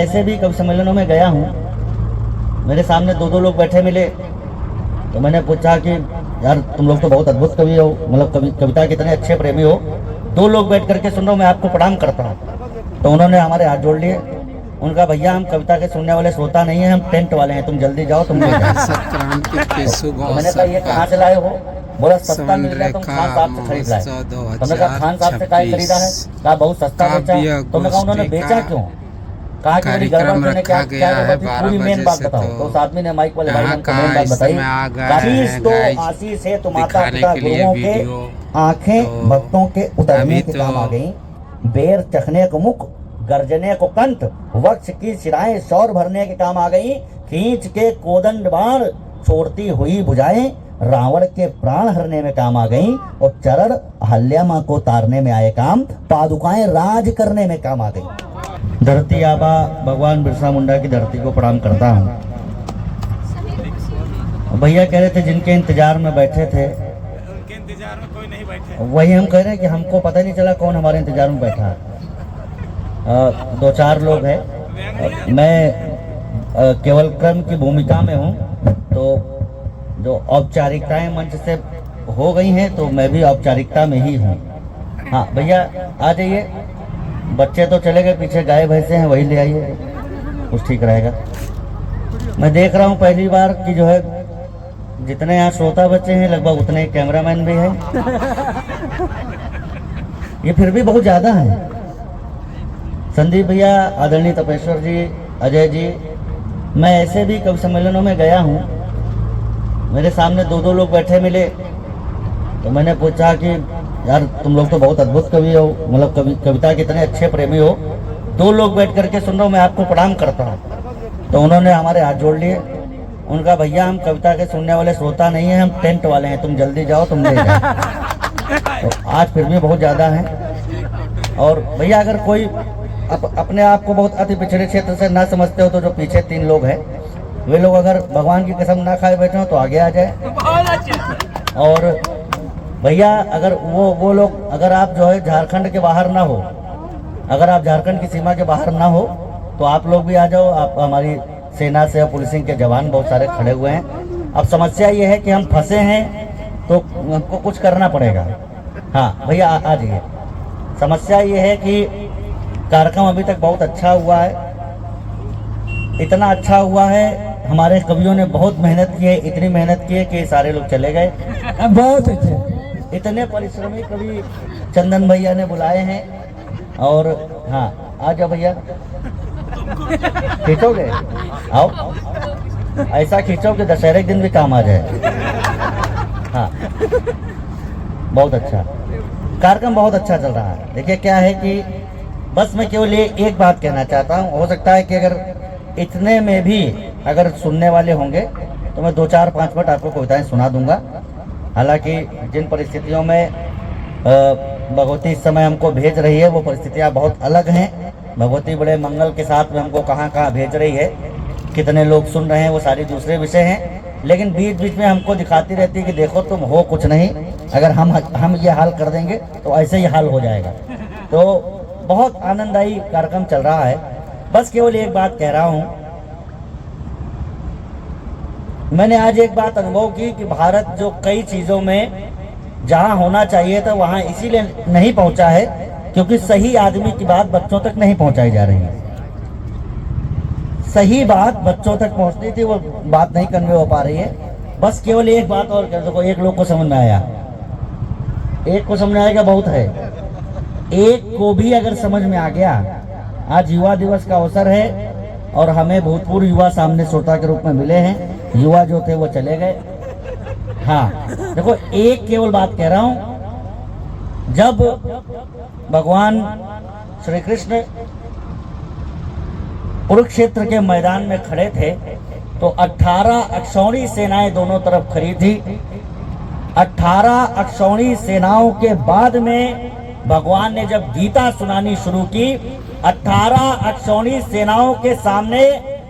ऐसे भी कवि सम्मेलनों में गया हूँ, मेरे सामने दो दो लोग बैठे मिले, तो मैंने पूछा कि यार तुम लोग तो बहुत अद्भुत कवि हो, मतलब कविता के इतने अच्छे प्रेमी हो, दो लोग बैठ करके सुन रहा हूँ, मैं आपको प्रणाम करता हूँ। तो उन्होंने हमारे हाथ जोड़ लिए, उनका भैया हम कविता के सुनने वाले श्रोता नहीं है, हम टेंट वाले हैं, तुम जल्दी जाओ, तुम ले जाओ। मैंने कहा ये कहाँ से लाए हो? बोला सस्ता मिल गया, तुम खान साहब से खरीद लाए। तुमने कहा खान साहब से क्या खरीदा है? कहा बहुत सस्ता बेचा। तुमने कहा उन्होंने बेचा क्यों? कहा कि मेरी गड़बड़ करने क्या पूरी मेन बात बताओ। तो उस आदमी ने माइक वाले भाई को मेन बात बताई। आशीष तो आशीष है, तो माता पिता गुरुओं के आंखें भक्तों के उतरने के काम आ गई, बेर चखने को मुख, गर्जने को कंठ, वक्ष की शिराएं शौर भरने के काम आ गई, खींच के कोदंड बाण छोड़ती हुई भुजाएं रावण के प्राण हरने में काम आ गई, और चरण अहल्या मां को तारने में आए काम, पादुकाएं राज करने में काम आ गई। धरती आबा भगवान बिरसा मुंडा की धरती को प्रणाम करता हूँ। भैया कह रहे थे जिनके इंतजार में बैठे थे, उनके इंतजार में कोई नहीं बैठे। वही हम कह रहे हैं कि हमको पता नहीं चला कौन हमारे इंतजार में बैठा है। दो चार लोग हैं, मैं केवल क्रम की भूमिका में हूँ, तो जो औपचारिकताएं मंच से हो गई हैं तो मैं भी औपचारिकता में ही हूँ। हाँ भैया आ जाइए, बच्चे तो चले गए, पीछे गाय भैंसे हैं, वही ले आइए, कुछ ठीक रहेगा। मैं देख रहा हूँ पहली बार कि जो है जितने यहाँ श्रोता बच्चे हैं लगभग उतने ही कैमरामैन भी हैं। ये फिर भी बहुत ज़्यादा है। संदीप भैया, आदरणीय तपेश्वर जी, अजय जी, मैं ऐसे भी कवि सम्मेलनों में गया हूँ, मेरे सामने दो दो लोग बैठे मिले, तो मैंने पूछा कि यार तुम लोग तो बहुत अद्भुत कवि हो, मतलब कविता के इतने अच्छे प्रेमी हो, दो लोग बैठ करके सुन रहा हूँ, मैं आपको प्रणाम करता हूँ। तो उन्होंने हमारे हाथ जोड़ लिए, उनका भैया हम कविता के सुनने वाले श्रोता नहीं है, हम टेंट वाले हैं, तुम जल्दी जाओ, तुम ले जाओ। तो आज फिर भी बहुत ज़्यादा है। और भैया अगर कोई अपने आप को बहुत अति पिछड़े क्षेत्र से ना समझते हो, तो जो पीछे तीन लोग हैं वे लोग अगर भगवान की कसम ना खाए बैठे हो तो आगे आ जाए। और भैया अगर वो लोग, अगर आप जो है झारखंड के बाहर ना हो, अगर आप झारखंड की सीमा के बाहर ना हो तो आप लोग भी आ जाओ। आप हमारी सेना से, पुलिसिंग के जवान बहुत सारे खड़े हुए हैं। अब समस्या ये है कि हम फंसे हैं तो हमको कुछ करना पड़ेगा। हाँ भैया आ जाइए। समस्या ये है कि कार्यक्रम अभी तक बहुत अच्छा हुआ है, इतना अच्छा हुआ है, हमारे कवियों ने बहुत मेहनत की है, इतनी मेहनत की है कि सारे लोग चले गए। बहुत अच्छे, इतने परिश्रमी कवि चंदन भैया ने बुलाए हैं। और हाँ आ जाओ भैया, खींचोगे? आओ, ऐसा खींचो कि दशहरे के दिन भी काम आ जाए। हाँ बहुत अच्छा कार्यक्रम, बहुत अच्छा चल रहा है। देखिए क्या है कि बस मैं केवल एक बात कहना चाहता हूँ, हो सकता है कि अगर इतने में भी अगर सुनने वाले होंगे तो मैं 2 4 5 मिनट आपको कविताएं सुना दूंगा। हालांकि जिन परिस्थितियों में भगवती इस समय हमको भेज रही है वो परिस्थितियां बहुत अलग हैं। भगवती बड़े मंगल के साथ में हमको कहाँ कहाँ भेज रही है, कितने लोग सुन रहे हैं वो सारी दूसरे विषय हैं, लेकिन बीच बीच में हमको दिखाती रहती है कि देखो तुम हो कुछ नहीं, अगर हम ये हाल कर देंगे तो ऐसे ही हाल हो जाएगा। तो बहुत आनंददायी कार्यक्रम चल रहा है। बस केवल एक बात कह रहा हूं, मैंने आज एक बात अनुभव की कि भारत जो कई चीजों में जहां होना चाहिए था वहां इसीलिए नहीं पहुंचा है क्योंकि सही आदमी की बात बच्चों तक नहीं पहुंचाई जा रही है। सही बात बच्चों तक पहुंचती थी, वो बात नहीं कन्वे हो पा रही है। बस केवल एक बात और कर दो, एक लोग को समझ में आया, एक को समझ में आएगा बहुत है, एक को भी अगर समझ में आ गया। आज युवा दिवस का अवसर है और हमें भूतपूर्व युवा सामने श्रोता के रूप में मिले हैं, युवा जो थे वो चले गए। हाँ देखो एक केवल बात कह रहा हूं, जब भगवान श्री कृष्ण कुरुक्षेत्र के मैदान में खड़े थे तो 18 अक्षौणी सेनाएं दोनों तरफ खड़ी थी। 18 अक्षौणी सेनाओं के बाद में भगवान ने जब गीता सुनानी शुरू की, 18 अक्षौणी सेनाओं के सामने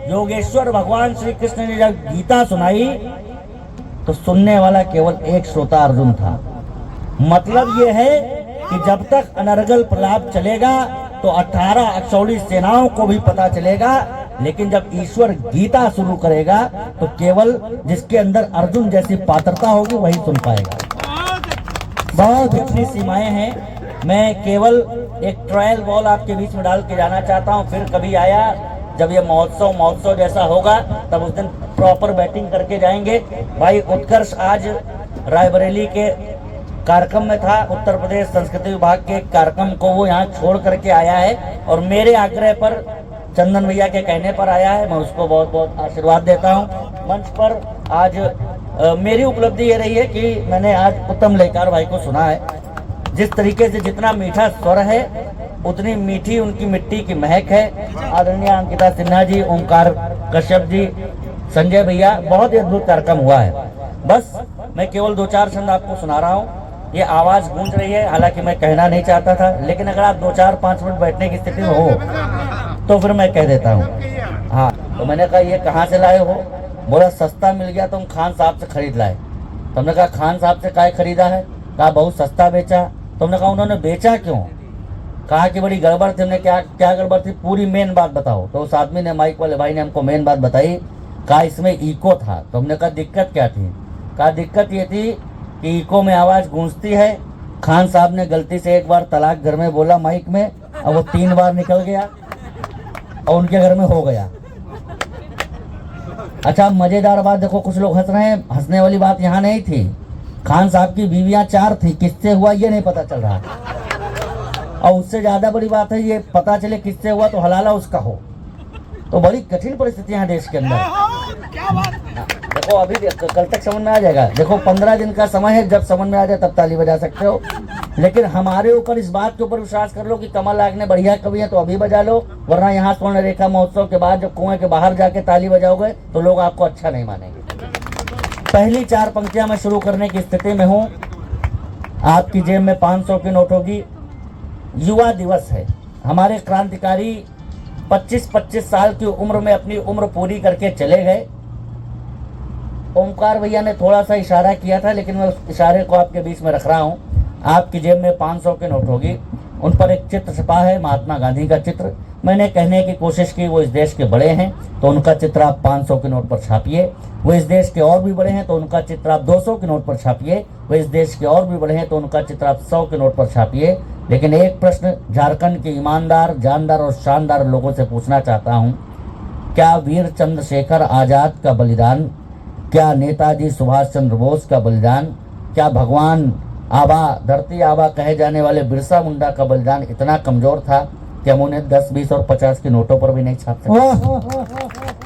योगेश्वर भगवान श्री कृष्ण ने जब गीता सुनाई तो सुनने वाला केवल एक श्रोता अर्जुन था। मतलब यह है कि जब तक अनर्गल प्रलाप चलेगा तो 18 अक्षौणी सेनाओं को भी पता चलेगा। लेकिन जब ईश्वर गीता शुरू करेगा तो केवल जिसके अंदर अर्जुन जैसी पात्रता होगी वही सुन पाएगा। बहुत इतनी सीमाएं हैं। मैं केवल एक ट्रायल बॉल आपके बीच में डाल के जाना चाहता हूं। फिर कभी आया जब ये महोत्सव जैसा होगा तब उस दिन प्रॉपर बैटिंग करके जाएंगे। भाई उत्कर्ष आज रायबरेली के कार्यक्रम में था, उत्तर प्रदेश संस्कृति विभाग के कार्यक्रम को वो यहाँ छोड़ करके आया है और मेरे आग्रह पर चंदन भैया के कहने पर आया है। मैं उसको बहुत बहुत आशीर्वाद देता हूँ। मंच पर आज मेरी उपलब्धि ये रही है कि मैंने आज उत्तम लेकर भाई को सुना है। जिस तरीके से जितना मीठा स्वर है उतनी मीठी उनकी मिट्टी की महक है। आदरणीय अंकिता सिन्हा जी, ओमकार कश्यप जी, संजय भैया, बहुत ही अद्भुत कार्यक्रम हुआ है। बस मैं केवल 2-4 छंद आपको सुना रहा हूँ। ये आवाज गूंज रही है, हालांकि मैं कहना नहीं चाहता था, लेकिन अगर आप 2-4-5 मिनट बैठने की स्थिति में हो तो फिर मैं कह देता हूँ। हाँ, तो मैंने कहा ये कहाँ से लाए हो? बोला सस्ता मिल गया तो हम खान साहब से खरीद लाए। तो हमने कहा खान साहब से काय खरीदा है? कहा बहुत सस्ता बेचा। तो हमने कहा उन्होंने बेचा क्यों? कहा कि बड़ी गड़बड़ थी। हमने क्या गड़बड़ थी? पूरी मेन बात बताओ। तो उस आदमी ने, माइक वाले भाई ने हमको मेन बात बताई। कहा इसमें इको था। तो हमने कहा दिक्कत क्या थी? कहा दिक्कत ये थी कि इको में आवाज गूंजती है। खान साहब ने गलती से एक बार तलाक घर में बोला माइक में और वो 3 बार निकल गया और उनके घर में हो गया। अच्छा, मजेदार बात देखो, कुछ लोग हंस रहे हैं, हंसने वाली बात यहाँ नहीं थी। खान साहब की बीवियां 4 थी, किससे हुआ ये नहीं पता चल रहा। और उससे ज्यादा बड़ी बात है, ये पता चले किससे हुआ तो हलाला उसका हो। तो बड़ी कठिन परिस्थितियां देश के अंदर। देखो अभी कल तक समझ में आ जाएगा। देखो 15 दिन का समय है, जब समझ में आ जाए तब ताली बजा सकते हो। लेकिन हमारे ऊपर इस बात के ऊपर विश्वास कर लो कि कमल नाग ने बढ़िया कवि है तो अभी बजा लो, वरना यहाँ स्वर्ण रेखा महोत्सव के बाद जब कुएं के बाहर जाके ताली बजाओगे तो लोग आपको अच्छा नहीं मानेंगे। पहली 4 पंक्तियां मैं शुरू करने की स्थिति में हूँ। आपकी जेब में 500 की नोट होगी। युवा दिवस है। हमारे क्रांतिकारी 25-25 साल की उम्र में अपनी उम्र पूरी करके चले गए। ओमकार भैया ने थोड़ा सा इशारा किया था, लेकिन मैं उस इशारे को आपके बीच में रख रहा हूँ। आपकी जेब में 500 की नोट होगी। उन पर एक चित्र छपा है, महात्मा गांधी का चित्र। मैंने कहने की कोशिश की वो इस देश के बड़े हैं तो उनका चित्र आप 500 की नोट पर छापिए। वो इस देश के और भी बड़े हैं तो उनका चित्र आप 200 की नोट पर छापिए। वो इस देश के और भी बड़े हैं तो उनका चित्र आप 100 की नोट पर छापिए। लेकिन एक प्रश्न झारखंड के ईमानदार, जानदार और शानदार लोगों से पूछना चाहता हूँ, क्या वीर चंद्रशेखर आजाद का बलिदान, क्या नेताजी सुभाष चंद्र बोस का बलिदान, क्या भगवान आबा, धरती आबा कहे जाने वाले बिरसा मुंडा का बलिदान इतना कमजोर था कि हम उन्हें 10, 20 और 50 की नोटों पर भी नहीं छाप सकते?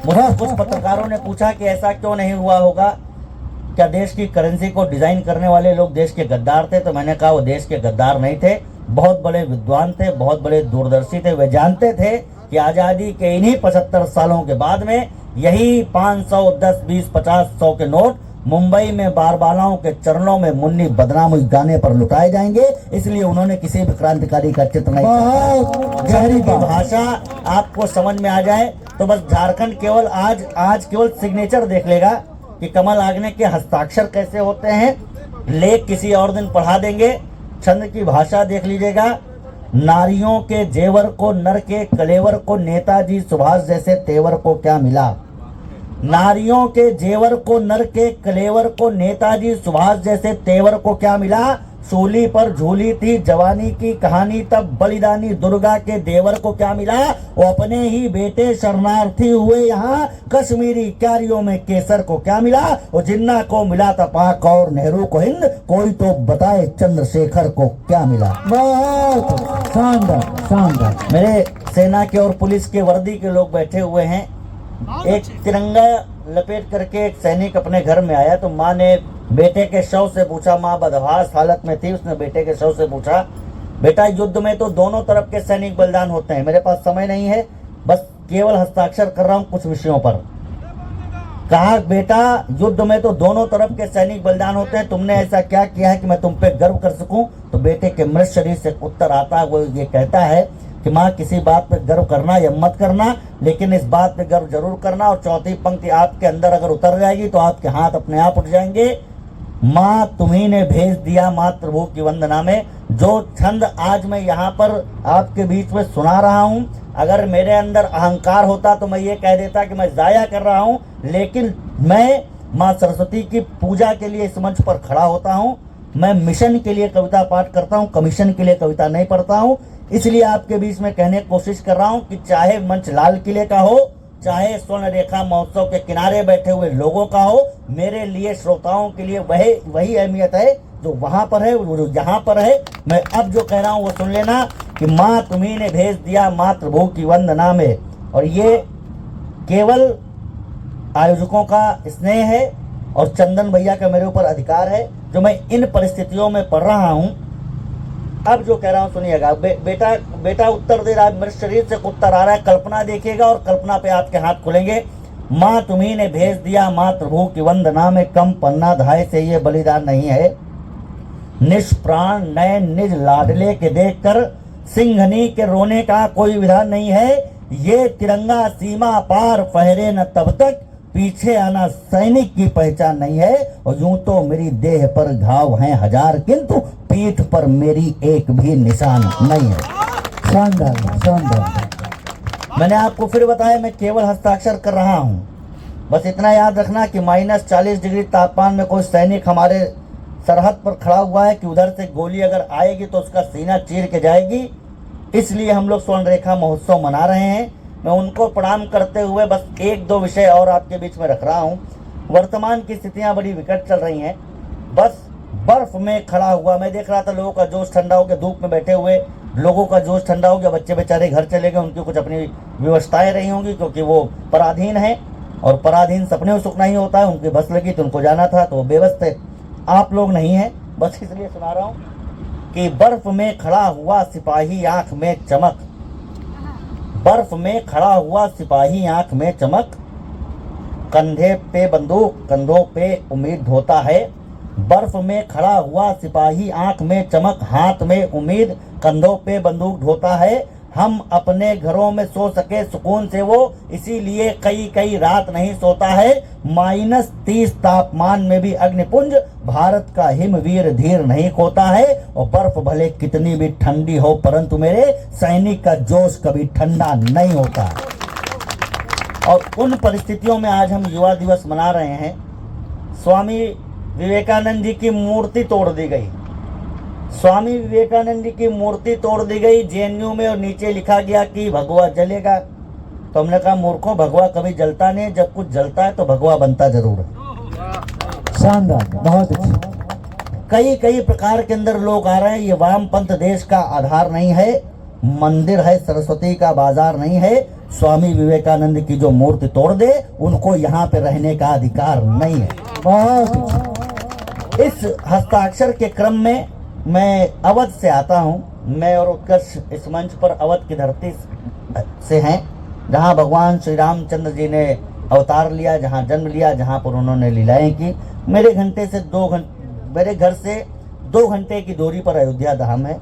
मुझे कुछ पत्रकारों ने पूछा कि ऐसा क्यों नहीं हुआ होगा, क्या देश की करेंसी को डिजाइन करने वाले लोग देश के गद्दार थे? तो मैंने कहा वो देश के गद्दार नहीं थे, बहुत बड़े विद्वान थे, बहुत बड़े दूरदर्शी थे। वे जानते थे कि आजादी के इन्हीं 75 सालों के बाद में यही 500, 10, 20, 50, 100 के नोट मुंबई में बारबालाओं के चरणों में मुन्नी बदनाम गाने पर लुटाए जाएंगे। इसलिए उन्होंने किसी भी क्रांतिकारी का चित्र नहीं। गहरी भाषा आपको समझ में आ जाए तो बस झारखंड केवल आज केवल सिग्नेचर देख लेगा कि कमल आग्ने के हस्ताक्षर कैसे होते हैं। लेख किसी और दिन पढ़ा देंगे। छंद की भाषा देख लीजिएगा। नारियों के जेवर को, नर के कलेवर को, नेताजी सुभाष जैसे तेवर को क्या मिला? नारियों के जेवर को, नर के कलेवर को, नेताजी सुभाष जैसे तेवर को क्या मिला? सूली पर झूली थी जवानी की कहानी, तब बलिदानी दुर्गा के देवर को क्या मिला? वो अपने ही बेटे शरणार्थी हुए यहाँ, कश्मीरी क्यारियों में केसर को क्या मिला? वो जिन्ना को मिला था पाक और नेहरू को हिंद, कोई तो बताए चंद्रशेखर को क्या मिला? बहुत शानदार, शानदार। मेरे सेना के और पुलिस के वर्दी के लोग बैठे हुए हैं। एक तिरंगा लपेट करके एक सैनिक अपने घर में आया तो माँ ने बेटे के शव से पूछा, माँ बदहास हालत में थी, उसने बेटे के शव से पूछा, बेटा युद्ध में तो दोनों तरफ के सैनिक बलिदान होते हैं, मेरे पास समय नहीं है, बस केवल हस्ताक्षर कर रहा हूँ कुछ विषयों पर। कहा बेटा युद्ध में तो दोनों तरफ के सैनिक बलिदान होते हैं, तुमने ऐसा क्या किया है कि मैं तुम पे गर्व कर सकूं? तो बेटे के मृत शरीर से उत्तर आता है, वो ये कहता है कि माँ किसी बात पे गर्व करना या मत करना, लेकिन इस बात पे गर्व जरूर करना। और चौथी पंक्ति आपके अंदर अगर उतर जाएगी तो आपके हाथ अपने आप उठ जाएंगे माँ तुम्ही ने भेज दिया मातृभू की वंदना में। जो छंद आज मैं यहाँ पर आपके बीच में सुना रहा हूँ, अगर मेरे अंदर अहंकार होता तो मैं ये कह देता कि मैं जाया कर रहा हूँ, लेकिन मैं माँ सरस्वती की पूजा के लिए इस मंच पर खड़ा होता हूँ। मैं मिशन के लिए कविता पाठ करता हूँ, कमीशन के लिए कविता नहीं पढ़ता हूँ। इसलिए आपके बीच में कहने की कोशिश कर रहा हूँ कि चाहे मंच लाल किले का हो, चाहे स्वर्ण रेखा महोत्सव के किनारे बैठे हुए लोगों का हो, मेरे लिए श्रोताओं के लिए वही अहमियत है जो वहाँ पर है, जो यहाँ पर है। मैं अब जो कह रहा हूँ वो सुन लेना कि माँ तुम्ही ने भेज दिया मातृभू की वंदना में। और ये केवल आयोजकों का स्नेह है और चंदन भैया का मेरे ऊपर अधिकार है जो मैं इन परिस्थितियों में पढ़ रहा हूँ। अब जो कह रहा हूँ सुनिएगा। बेटा उत्तर दे रहा है, मेरे शरीर से उत्तर आ रहा है, कल्पना देखिएगा और कल्पना पे आपके हाथ खुलेंगे। माँ तुम्ही ने भेज दिया मातृभू की वंदना में, कम पन्ना धाय से ये बलिदान नहीं है। निष्प्राण नयन निज लाडले के देखकर सिंघनी के रोने का कोई विधान नहीं है। ये तिरंगा सीमा पार फहरे न तब तक, पीछे आना सैनिक की पहचान नहीं है। और यूं तो मेरी देह पर घाव हैं हजार, किंतु पीठ पर मेरी एक भी निशान नहीं है। शानदार शानदार। मैंने आपको फिर बताया मैं केवल हस्ताक्षर कर रहा हूँ। बस इतना याद रखना कि -40 डिग्री तापमान में कोई सैनिक हमारे सरहद पर खड़ा हुआ है कि उधर से गोली अगर आएगी तो उसका सीना चीर के जाएगी। इसलिए हम लोग स्वर्ण रेखा महोत्सव मना रहे हैं। मैं उनको प्रणाम करते हुए बस 1-2 विषय और आपके बीच में रख रहा हूँ। वर्तमान की स्थितियाँ बड़ी विकट चल रही हैं। बस बर्फ में खड़ा हुआ मैं देख रहा था, लोगों का जोश ठंडा हो गया, धूप में बैठे हुए लोगों का जोश ठंडा हो गया। बच्चे बेचारे घर चले गए, उनकी कुछ अपनी व्यवस्थाएं रही होंगी क्योंकि वो पराधीन हैं और पराधीन सपने में सुख नहीं होता है। उनकी बस लगी तो उनको जाना था तो वो बेबस थे। आप लोग नहीं हैं, बस इसलिए सुना रहा हूँ कि बर्फ में खड़ा हुआ सिपाही आंख में चमक, बर्फ में खड़ा हुआ सिपाही आंख में चमक, कंधे पे बंदूक कंधों पे उम्मीद ढोता है। बर्फ में खड़ा हुआ सिपाही आंख में चमक, हाथ में उम्मीद कंधों पे बंदूक ढोता है। हम अपने घरों में सो सके सुकून से वो, इसीलिए कई रात नहीं सोता है। -30 तापमान में भी अग्निपुंज भारत का हिमवीर धीर नहीं खोता है। और बर्फ भले कितनी भी ठंडी हो परंतु मेरे सैनिक का जोश कभी ठंडा नहीं होता। और उन परिस्थितियों में आज हम युवा दिवस मना रहे हैं। स्वामी विवेकानंद जी की मूर्ति तोड़ दी गई, स्वामी विवेकानंद जी की मूर्ति तोड़ दी गई जेएनयू में और नीचे लिखा गया कि भगवा जलेगा। तो हमने कहा मूर्खों, भगवा कभी जलता नहीं, जब कुछ जलता है तो भगवा बनता जरूर है। शानदार, बहुत अच्छा। कई प्रकार के अंदर लोग आ रहे हैं। ये वामपंथ देश का आधार नहीं है, मंदिर है, सरस्वती का बाजार नहीं है। स्वामी विवेकानंद की जो मूर्ति तोड़ दे उनको यहाँ पे रहने का अधिकार नहीं है। बहुत अच्छा। इस हस्ताक्षर के क्रम में मैं अवध से आता हूँ। मैं और उत्कर्ष इस मंच पर अवध की धरती से हैं, जहाँ भगवान श्री रामचंद्र जी ने अवतार लिया, जहाँ जन्म लिया, जहाँ पर उन्होंने लीलाएं की। मेरे घर से 2 घंटे की दूरी पर अयोध्या धाम है।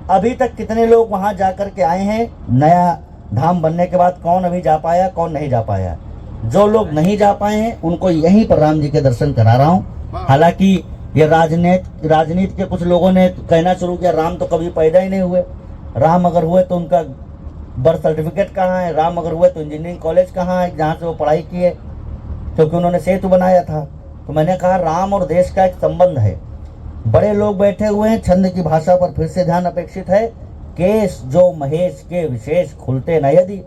अभी तक कितने लोग वहाँ जाकर के आए हैं? नया धाम बनने के बाद कौन अभी जा पाया, कौन नहीं जा पाया? जो लोग नहीं जा पाए हैं उनको यहीं पर राम जी के दर्शन करा रहा हूँ। हालांकि ये राजनीति के कुछ लोगों ने कहना शुरू किया राम तो कभी पैदा ही नहीं हुए, राम अगर हुए तो उनका बर्थ सर्टिफिकेट कहाँ है, राम अगर हुए तो इंजीनियरिंग कॉलेज कहाँ है जहाँ से वो पढ़ाई की है, क्योंकि उन्होंने सेतु बनाया था। तो मैंने कहा राम और देश का एक संबंध है। बड़े लोग बैठे हुए हैं, छंद की भाषा पर फिर से ध्यान अपेक्षित है। केश जो महेश के विशेष खुलते न यदि,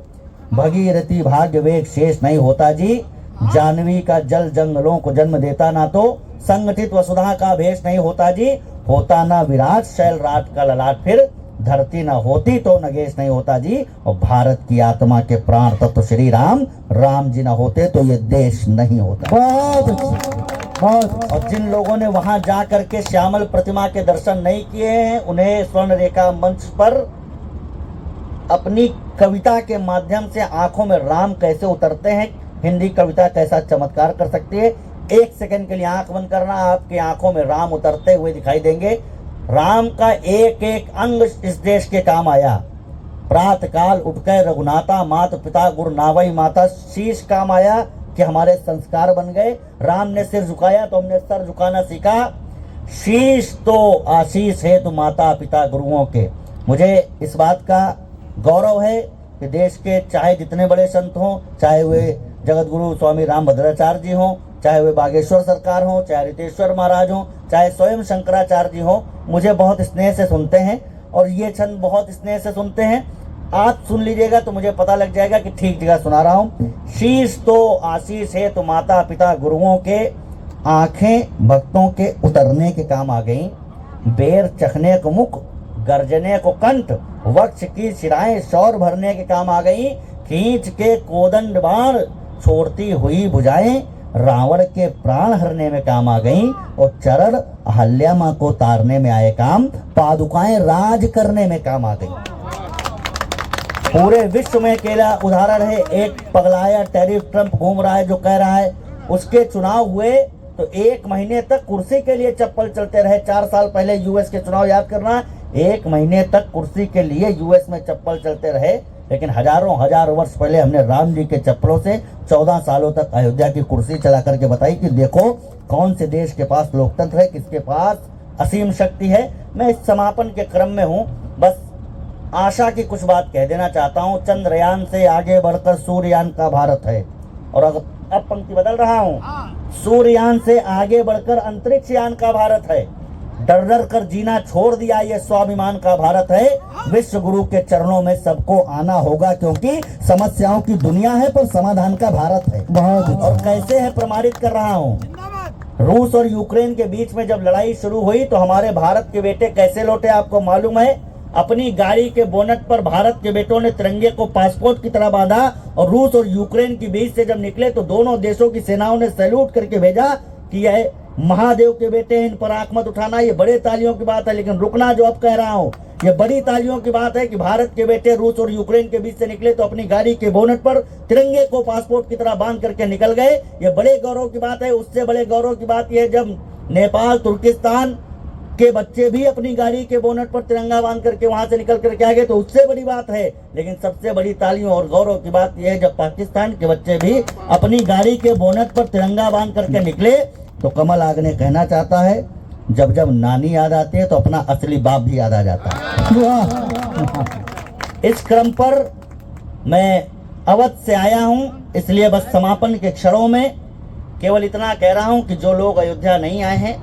भगीरथी भाग्य वेग शेष नहीं होता जी। जानवी का जल जंगलों को जन्म देता ना तो, संगठित वसुधा का भेष नहीं होता जी। होता ना विराट शैल राट का ललाट, फिर धरती ना होती तो नगेश नहीं होता जी। और भारत की आत्मा के प्राण तत्व श्री राम, राम जी ना होते तो ये देश नहीं होता। बहुत अच्छा, बहुत। और जिन लोगों ने वहां जा करके श्यामल प्रतिमा के दर्शन नहीं किए हैं, उन्हें स्वर्ण रेखा मंच पर अपनी कविता के माध्यम से आंखों में राम कैसे उतरते हैं, हिंदी कविता कैसा चमत्कार कर सकती है। 1 सेकंड के लिए आंख बंद करना, आपकी आंखों में राम उतरते हुए दिखाई देंगे। राम का एक एक अंग इस देश के काम आया। प्रातः काल उठकर रघुनाथा, माता पिता गुरु नावई माता, शीश काम आया। कि हमारे संस्कार बन गए। राम ने सिर झुकाया तो हमने सर झुकाना सीखा। शीश तो आशीष है तो माता पिता गुरुओं के। मुझे इस बात का गौरव है कि देश के चाहे जितने बड़े संत हों, चाहे वे जगत गुरु स्वामी रामभद्राचार्य जी हों, चाहे वे बागेश्वर सरकार हों, चाहे रितेश्वर महाराज हों, चाहे स्वयं शंकराचार्य जी हों, मुझे बहुत स्नेह से सुनते हैं और ये छंद बहुत स्नेह से सुनते हैं। आप सुन लीजिएगा तो मुझे पता लग जाएगा कि ठीक जगह सुना रहा हूँ। शीश तो आशीष है तो माता पिता गुरुओं के, आंखें भक्तों के उतरने के काम आ गई। बेर चखने को मुख, गर्जने को कंठ, वक्ष की शिराएं शौर भरने के काम आ गई। खींच के कोदंड बाण छोड़ती हुई भुजाएं रावण के प्राण हरने में काम आ गई। और चरण अहल्या मां को तारने में आए काम, पादुकाएं राज करने में काम आ गई। पूरे विश्व में अकेला उदाहरण है, एक पगलाया टैरिफ ट्रंप घूम रहा है जो कह रहा है उसके चुनाव हुए तो 1 महीने तक कुर्सी के लिए चप्पल चलते रहे। 4 साल पहले यूएस के चुनाव याद करना, 1 महीने तक कुर्सी के लिए यूएस में चप्पल चलते रहे। लेकिन हजार वर्ष पहले हमने राम जी के चप्पलों से 14 सालों तक अयोध्या की कुर्सी चला करके बताई कि देखो कौन से देश के पास लोकतंत्र है, किसके पास असीम शक्ति है। मैं इस समापन के क्रम में हूँ, बस आशा की कुछ बात कह देना चाहता हूँ। चंद्रयान से आगे बढ़कर सूर्ययान का भारत है। और अब पंक्ति बदल रहा हूँ, सूर्ययान से आगे बढ़कर अंतरिक्ष यान का भारत है। डर डर कर जीना छोड़ दिया ये स्वाभिमान का भारत है। विश्व गुरु के चरणों में सबको आना होगा क्योंकि समस्याओं की दुनिया है पर समाधान का भारत है। बहुत और कैसे है प्रमाणित कर रहा हूँ। रूस और यूक्रेन के बीच में जब लड़ाई शुरू हुई तो हमारे भारत के बेटे कैसे लौटे आपको मालूम है। अपनी गाड़ी के बोनट पर भारत के बेटों ने तिरंगे को पासपोर्ट की तरह बांधा और रूस और यूक्रेन के बीच से जब निकले तो दोनों देशों की सेनाओं ने सैल्यूट करके भेजा कि यह महादेव के बेटे हैं, इन पर आंख मत उठाना। ये बड़े तालियों की बात है, लेकिन रुकना जो अब कह रहा हूँ, ये बड़ी तालियों की बात है कि भारत के बेटे रूस और यूक्रेन के बीच से निकले तो अपनी गाड़ी के बोनट पर तिरंगे को पासपोर्ट की तरह बांध करके निकल गए। ये बड़े गौरव की बात है। उससे बड़े गौरव की बात यह है जब नेपाल तुर्किस्तान के बच्चे भी अपनी गाड़ी के बोनट पर तिरंगा बांध करके वहां से निकल करके आ गए, तो उससे बड़ी बात है। लेकिन सबसे बड़ी तालियों और गौरव की बात यह है जब पाकिस्तान के बच्चे भी अपनी गाड़ी के बोनट पर तिरंगा बांध करके निकले। तो कमल आग ने कहना चाहता है, जब जब नानी याद आती है तो अपना असली बाप भी याद आ जाता है। इस क्रम पर मैं अवध से आया हूं, इसलिए बस समापन के क्षणों में केवल इतना कह रहा हूं कि जो लोग अयोध्या नहीं आए हैं